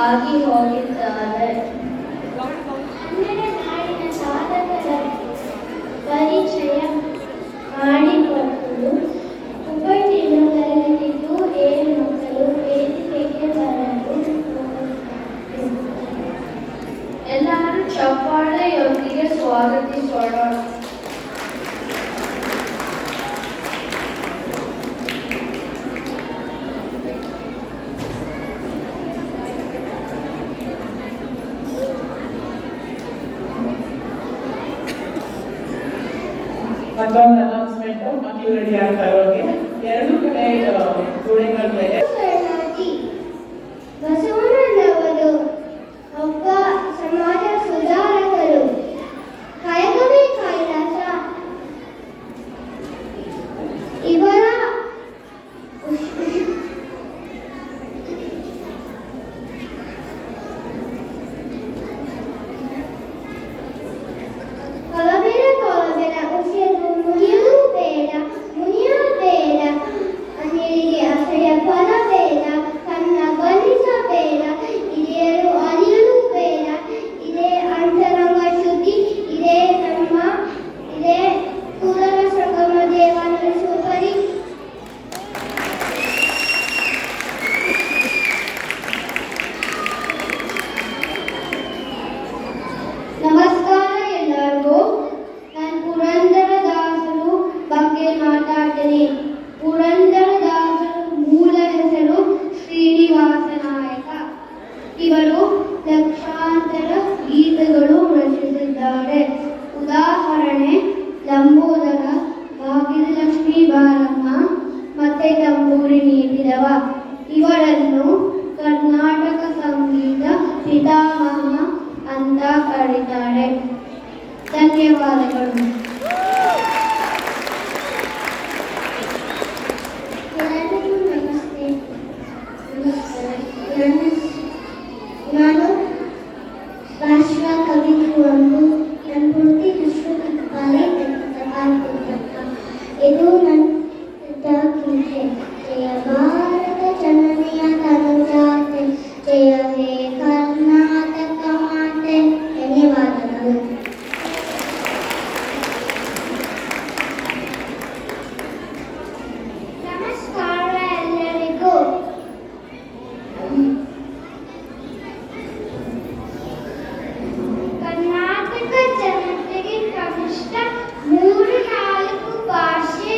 ಆಗಿ ಹೋಗಿದ್ದಾರೆ. ಕನ್ನಡ ನಾಡಿನ ಸಾಧಕರ ಪರಿಚಯ ಮಾಡಿಕೊಟ್ಟು ಉಪಟಿನ ತರಗತಿಗೂ 7 ಮಕ್ಕಳು ವೇದಿಕೆಗೆ ಬರಲು ಎಲ್ಲರೂ ಚಪ್ಪಾಳೆಯೊಂದಿಗೆ ಸ್ವಾಗತಿಸೋಣ. ಮತ್ತೊಂದು ಅನೌನ್ಸ್ಮೆಂಟ್ ಮಕ್ಕಳು ರೆಡಿ ಆಗ್ತಾ ಇರೋಗೆ 2 ಕಡೆ ಜೋಡಿಗಳ ಮೇಲೆ ಬಸವಣ್ಣನವರು ಒಬ್ಬ ಸಮಾಜ ಸುಧಾರಕರು. ಕಾಯಕವೇ ಕೈಲಾಸ ಇವರ ಕೊಲಬೇಡ ಉಸಿರು ಮುಗಿಯುವುದು ಬೇಡ, ಮುನಿಯುವುದು ಬೇಡ, ಅನಿಲಿಗೆ ಅಸಹ್ಯ ಫಲ ಬೇಡ, ಕನ್ನ ಬಲಿಸಬೇಡ, ಹಿರಿಯರು ಅರಿಯಲು ಬೇಡ. ಇದೇ ಅಂತರಂಗ ಶುದ್ಧಿ, ಇದೇ ಕೂದಲ ಸಂಗಮ ದೇವ ನಡೆಸುವ ಪರಿ. ನಮಸ್ಕಾರ ಎಲ್ಲರಿಗೂ. ನಾನು ಪುರಂದರದಾಸರು ಬಗ್ಗೆ ಮಾತಾಡ್ತೀನಿ. ಪುರಂದರದಾಸರ ಮೂಲ ಹೆಸರು ಶ್ರೀನಿವಾಸ ನಾಯಕ. ಇವರು ಲಕ್ಷಾಂತರ ಗೀತೆಗಳು ರಚಿಸಿದ್ದಾರೆ. ಉದಾಹರಣೆ ಲಂಬೋದರ, ಭಾಗ್ಯಲಕ್ಷ್ಮಿ ಬಾರಮ್ಮ ಮತ್ತೆ ತಂಬೂರಿ ನೀಡಿದವ. ಇವರನ್ನು ಕರ್ನಾಟಕ ಸಂಗೀತ ಪಿತಾಮಹ ಅಂತ ಕರೀತಾರೆ. ಧನ್ಯವಾದಗಳು. ಎಲ್ಲರಿಗೂ ನಮಸ್ತೆ. ನಾನು ರಾಷ್ಟ್ರ ಕವಿತ್ವವನ್ನು ನನ್ನ ಪೂರ್ತಿ ಹೆಸರು ಇದು ನನ್ನ ಗೀತೆ. ಜಯ ಭಾರತ ಜನನಿಯ ತನುಜಾತೆ, ಜಯ ಹೇ ಕರ್ನಾಟಕ ಮಾತೆ. ಧನ್ಯವಾದಗಳು. ನಮಸ್ಕಾರ ಎಲ್ಲರಿಗೂ. ಕರ್ನಾಟಕ ಜನತೆಗೆ ಕನಿಷ್ಠ 3-4 ಭಾಷೆ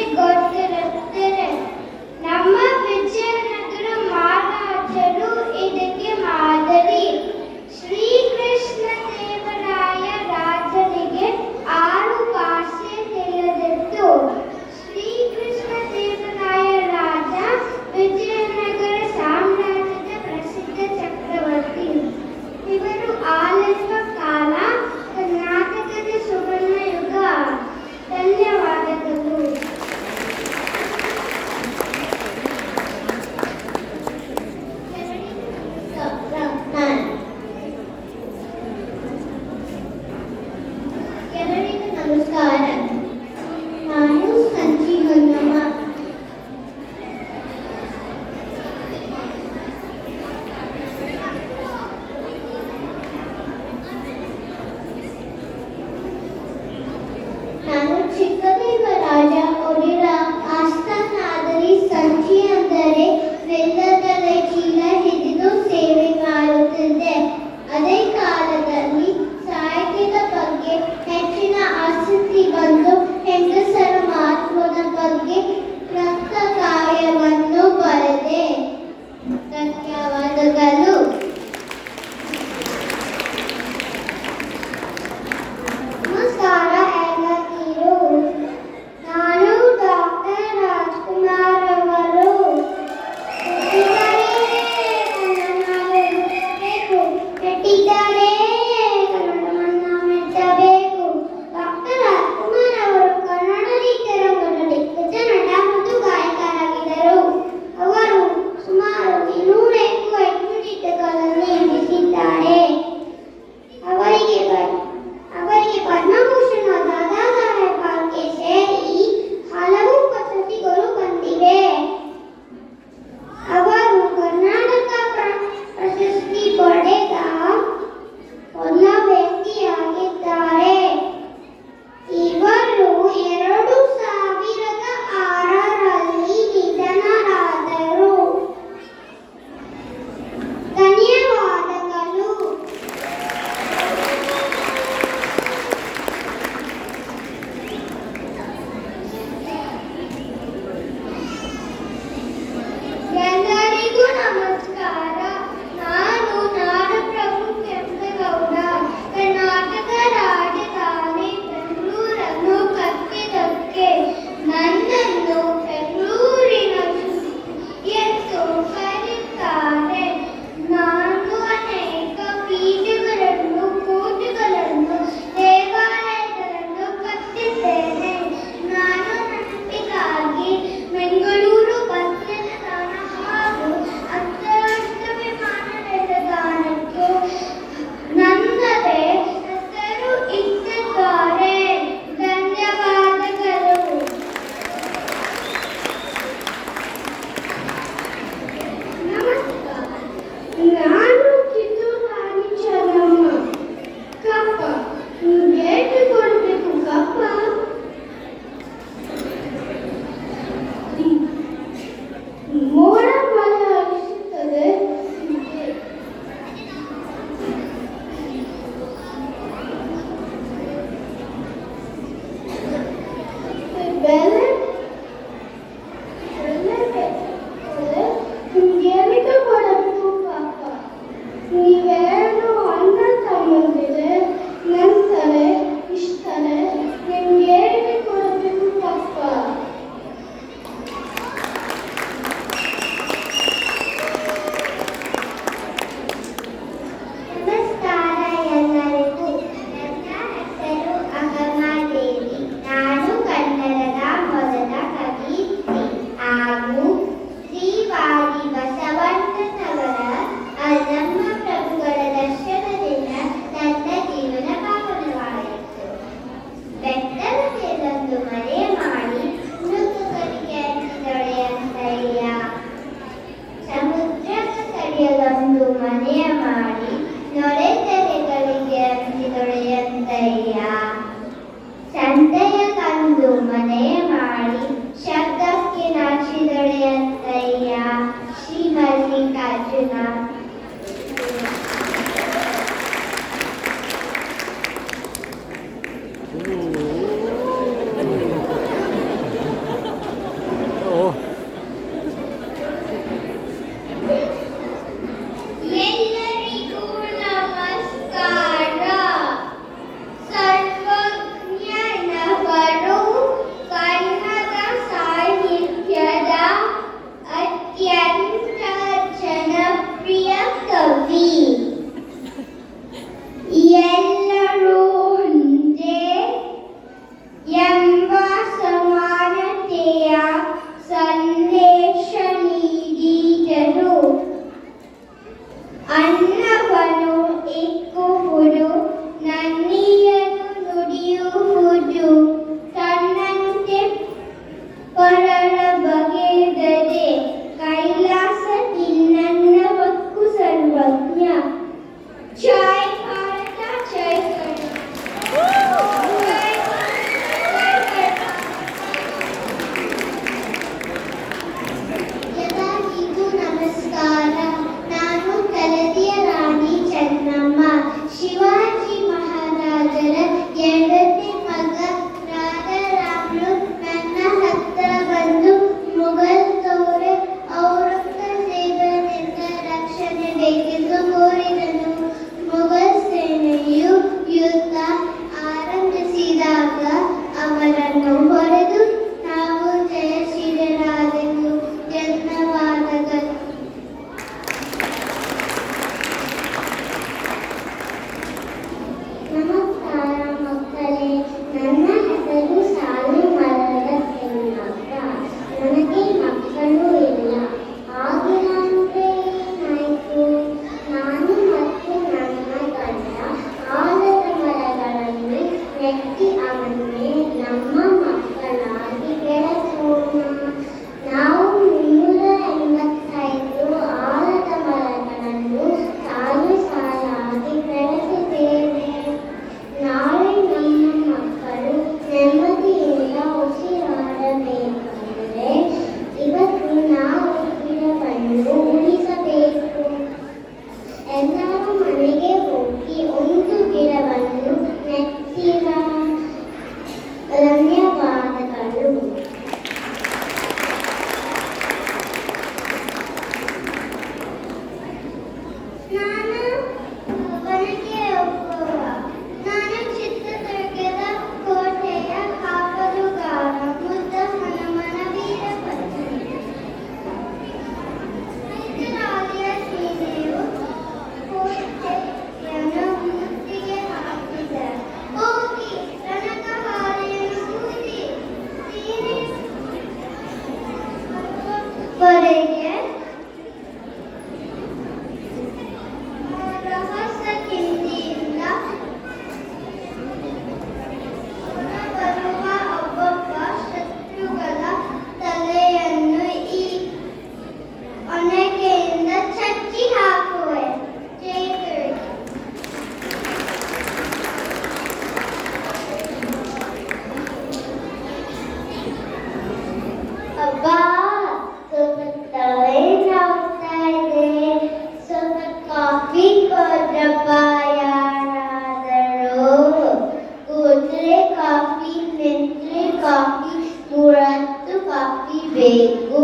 ಬೇಕು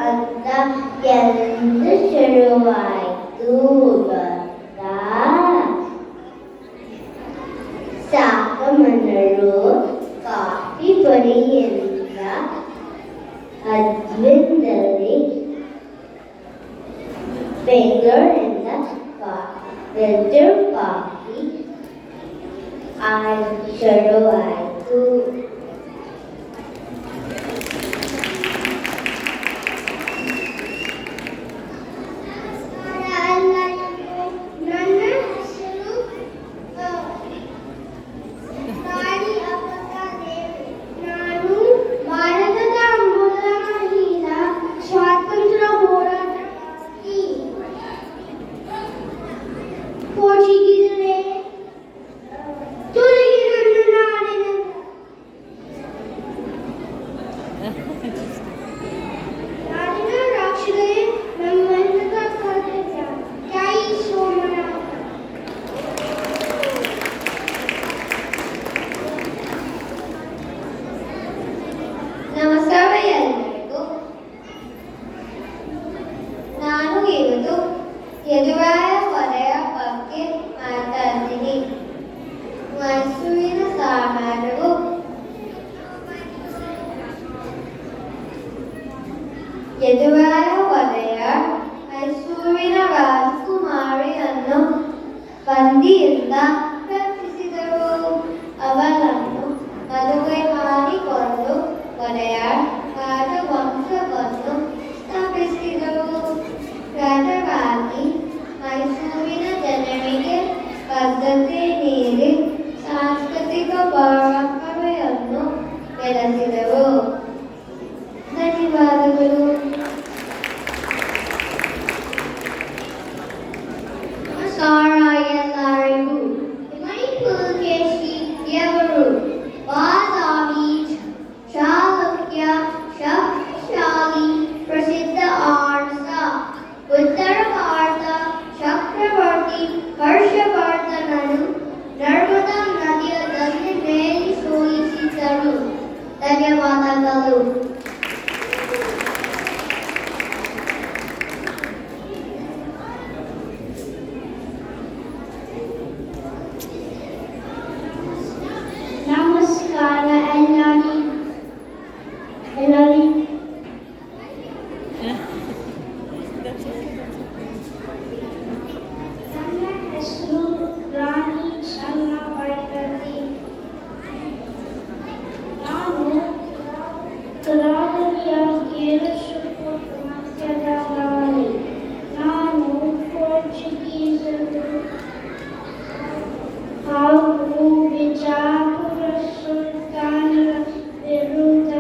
ಅಂತ ಎಂದು ಶುರುವಾಯಿತು. ಸಾಕಮ್ಮನವರು ಕಾಫಿ ಪುಡಿಯಿಂದ ಅದ್ವಿಂದಲ್ಲಿ ಬೆಂಗಳೂರಿನಿಂದ ಫಿಲ್ಟರ್ ಕಾಫಿ ಶುರುವಾಯಿತು. ನಮಸ್ಕಾರ ಎಲ್ಲರಿಗೂ. ನಾನು ಇವತ್ತು ಯದುವೀರ ವಲಯ ಬಗ್ಗೆ ಮಾತಾಡ್ತೀನಿ. ಮೈಸೂರಿನ ಸಾಮ್ರಾಟರು ಯದುವೀರ ವಲಯ ಮೈಸೂರಿನ ರಾಜಕುಮಾರಿಯನ್ನು ಬಂದಿಯಿಂದ ರಕ್ಷಿಸಿದರು. ಅವಳನ್ನು ಮದುವೆ ಮಾಡಿಕೊಂಡು ಒಡೆಯರ್ ರಾಜವಂಶವನ್ನು ಸ್ಥಾಪಿಸಿದರು. ರಾಜರಾಗಿ ಮೈಸೂರಿನ ಜನರಿಗೆ ಬದ್ಧತೆ ನೀಡಿ ಸಾಂಸ್ಕೃತಿಕ ಪರಂಪರೆಯನ್ನು ಬೆಳೆಸಿದರು. ಧನ್ಯವಾದಗಳು. ನಮಸ್ಕಾರ ಎಲ್ಲರಿಗೂ. ಮಣಿಪುರಕೇಶಿಯವರು ಬಾದಾಮಿ ಚಾಲುಕ್ಯ ಶಕ್ತಿಶಾಲಿ ಪ್ರಸಿದ್ಧ ಆರ್ಸ. ಉತ್ತರ ಭಾರತ ಚಕ್ರವರ್ತಿ ಹರ್ಷವರ್ಧನನು ನರ್ಮದಾ ನದಿಯ ದಂಡೆ ಮೇಲೆ ಸೋಲಿಸಿದರು. ಧನ್ಯವಾದಗಳು. ನಮಸ್ಕಾರ ಎಲ್ಲರಿಗೂ. ನನ್ನ ಹೆಸರು ರಾಣಿ ಚನ್ನಬೈರತಿ. ನಾನು ಕರಾವಳಿಯ ಕೇರಳದ ಮಧ್ಯದ ರಾಣಿ. ನಾನು ಪೋರ್ಚುಗೀಸರು ಹಾಗೂ ಬಿಜಾಪುರ ಸುಲ್ತಾನರ ವಿರುದ್ಧ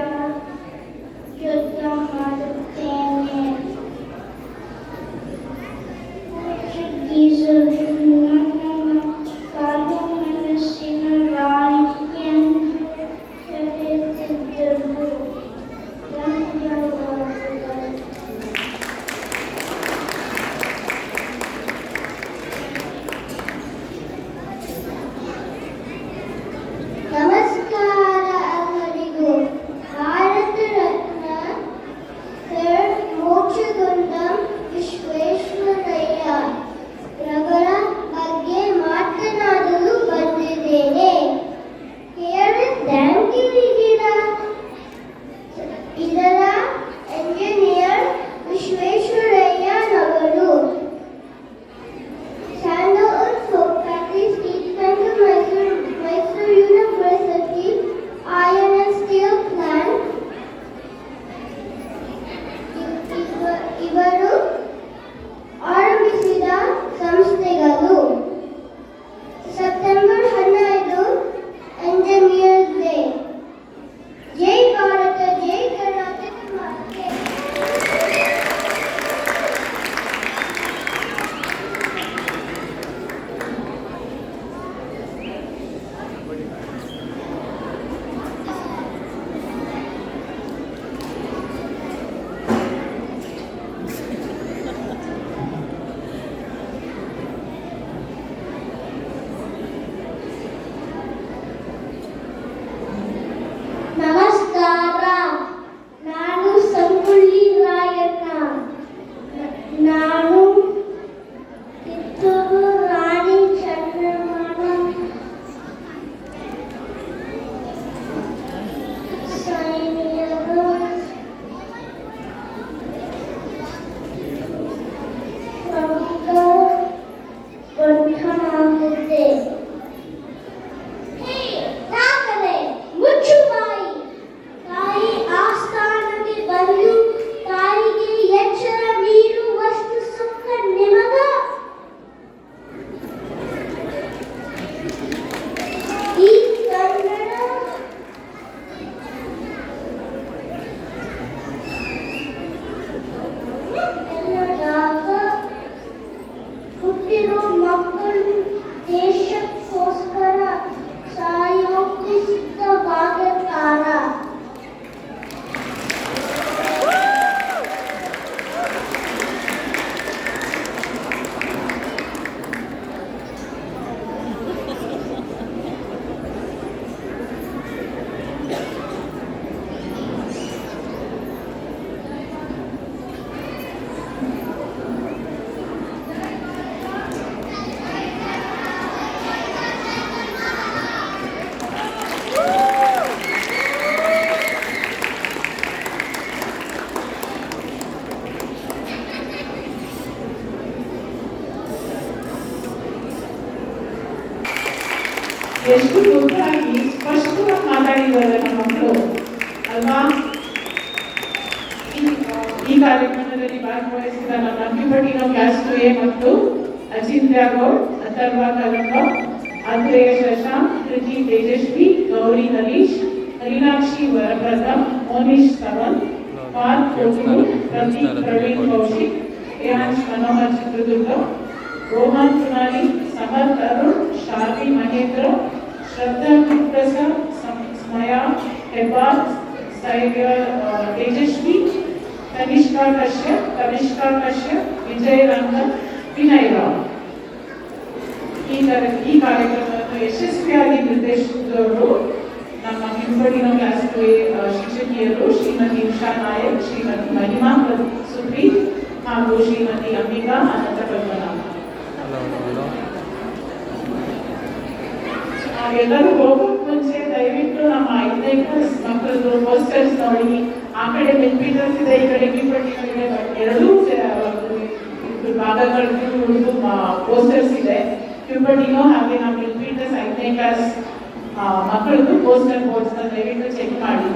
ಎಷ್ಟು ಮುದ್ದಾಗಿ ಸ್ಪಷ್ಟವಾಗಿ ಮಾತಾಡಿದ್ದಾರೆ ನಮ್ಮ ಮಕ್ಕಳು ಅಲ್ವಾ. ಈ ಕಾರ್ಯಕ್ರಮದಲ್ಲಿ ಭಾಗವಹಿಸಿದ ನಮ್ಮ ಅಂಕಿಪಟ್ಟಿನ ಕ್ಲಾಸ್ 2A ಮತ್ತು ಅಚಿಂತ್ಯ ಗೌಡ್, ಅಥರ್ವ ಕಲಂಬ, ಆತ್ರೇಯ ಶಶಾಂಕ್, ಕೃತಿ ತೇಜಸ್ವಿ, ಗೌರಿ ಹರೀಶ್, ಹರಿನಾಕ್ಷಿ ವರಪ್ರಥಮ್, ಮೋನಿಶ್ ಸವನ್, ಪಾರ್ಥ್ ಕೋಟೂರ್, ಪ್ರತೀಕ್ ಪ್ರವೀಣ್ ಕೌಶಿಕ್, ಯಾಂಶ್ ಮನೋಹರ್ ಚಿತ್ರದುರ್ಗ, ರೋಹನ್ ಕುನಾಲಿ, ಸಮರ್ಥ್ ಅರುಣ್, ಶಾರ್ವಿ ಮಹೇಂದ್ರ, ಶ್ರದ್ಧಾ ಪ್ರಸಾದ್, ಸ್ಮಯಾ ಹೆಬ್ಬಾರ್, ತೇಜಸ್ವಿ, ಕನಿಷ್ಕಾ ಕಶ್ಯಪ್, ವಿಜಯ್ ರಂಗನ್, ವಿನಯ್ ರಾವ್. ಈ ಕಾರ್ಯಕ್ರಮವನ್ನು ಯಶಸ್ವಿಯಾಗಿ ನಿರ್ದೇಶಿಸಿದವರು ನಮ್ಮ ಹಿಂಬಡಿನ ಕ್ಲಾಸ್ 2A ಶಿಕ್ಷಕಿಯರು ಶ್ರೀಮತಿ ಉಷಾ ನಾಯಕ್, ಶ್ರೀಮತಿ ಮಹಿಮಾ ಸುಪ್ರೀತ್ ಹಾಗೂ ಶ್ರೀಮತಿ ಅಂಬಿಕಾ ಅನಂತ ಪದ್ಮನಾಭ. ಎಲ್ಲರೂ ಹೋಗೋಕ್ ಮುಂಚೆ ದಯವಿಟ್ಟು ನಮ್ಮ 5ನೇ ಕ್ಲಾಸ್ ಮಕ್ಕಳದ್ದು ಪೋಸ್ಟರ್ಸ್ ನೋಡಿ. ಆ ಕಡೆ ಮೆಲ್ಪೀಟರ್ಸ್ ಇದೆ, ಈ ಕಡೆ ಕಿಂಬಟ್ಟಿಗಳಿದೆ, ಎರಡೂ ಭಾಗಗಳು ಪೋಸ್ಟರ್ಸ್ ಇದೆ. ಕಿಂಬಟ್ಟಿನೂ ಹಾಗೆ ನಮ್ಮ ಮೆಲ್ಪೀಟರ್ಸ್ 5ನೇ ಕ್ಲಾಸ್ ಮಕ್ಕಳದ್ದು ಪೋಸ್ಟರ್ ಬೋರ್ಡ್ಸ್ನ ದಯವಿಟ್ಟು ಚೆಕ್ ಮಾಡಿ.